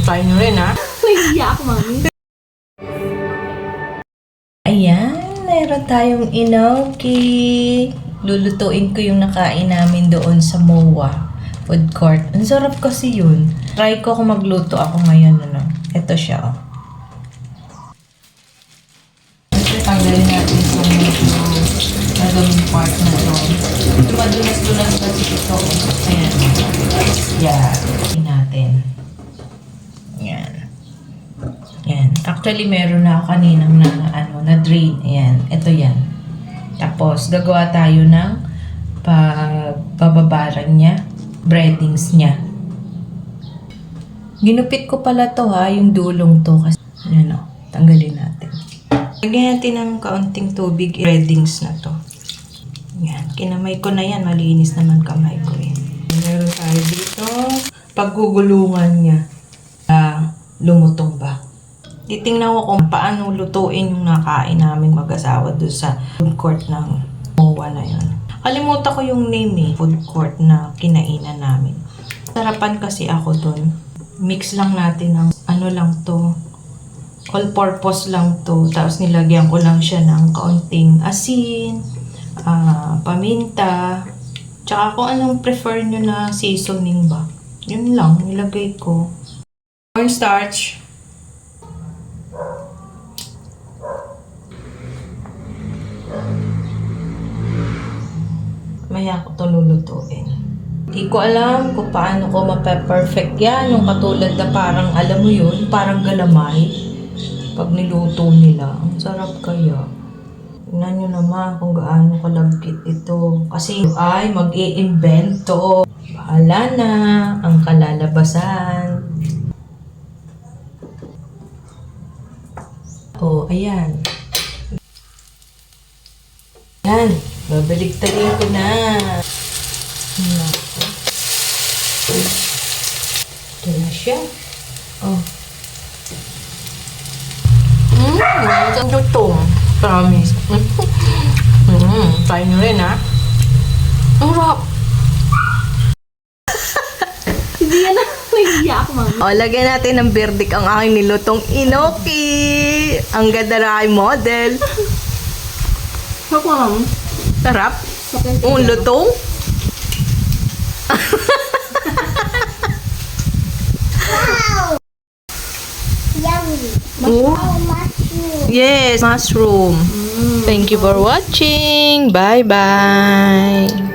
Try nyo rin, ha? Naiiyak ako, mami. Ayan, meron tayong inoki. Lulutuin ko yung nakain namin doon sa MOA food court. Ang sarap kasi yun. Try ko kung magluto ako ngayon. Ito siya, oh. Tanggalin natin sa medyo madaming part na to. Madulas-dulas kasi ito. Ayan. Yan. Natin. Yan. Yan. Actually, meron na ako kaninang na drain. Ayan. Ito yan. Tapos, gagawa tayo ng pababaran niya. Breadings niya. Ginupit ko pala to ha, yung dulong to. Kasi, yan o. Tanggalin natin. Lagyan natin ng kaunting tubig. Breadings na to. Yan. Kinamay ko na yan. Malinis naman kamay ko yan. Meron tayo dito. Paggugulungan niya. Lumutong ba? Titingnan ko kung paano lutuin yung nakain namin mag-asawa doon sa food court ng MOA na yun. Kalimutan ko yung name food court na kinainan namin. Sarapan kasi ako doon. Mix lang natin ng ano lang to. All purpose lang to. Tapos nilagyan ko lang siya ng kaunting asin, paminta, tsaka kung anong prefer nyo na seasoning ba. Yun lang, nilagay ko. Cornstarch. Maya ko ito lulutuin. Hindi ko alam kung paano ko mape-perfect yan. Yung katulad na parang, alam mo yun, parang galamay. Pag niluto nila. Ang sarap kaya. Tingnan nyo naman kung gaano kalagkit ito. Kasi ay mag-i-invento. Bahala na ang kalalabasan. Oh, ayan. Yan. Babaligtarin ko na. Ito na siya. Oh. Ang lutong. Promise. Try nyo rin, ha? Ang rap. Hindi yan na. Naiiyak ako, mami. O, lagyan natin ng verdict ang aking nilutong inoki. Ang ganda na kay model. Ako, mami. Sarap. Ang lutong. Yummy. Oh. Mushroom. Yes, mushroom. Thank you for watching. Bye-bye.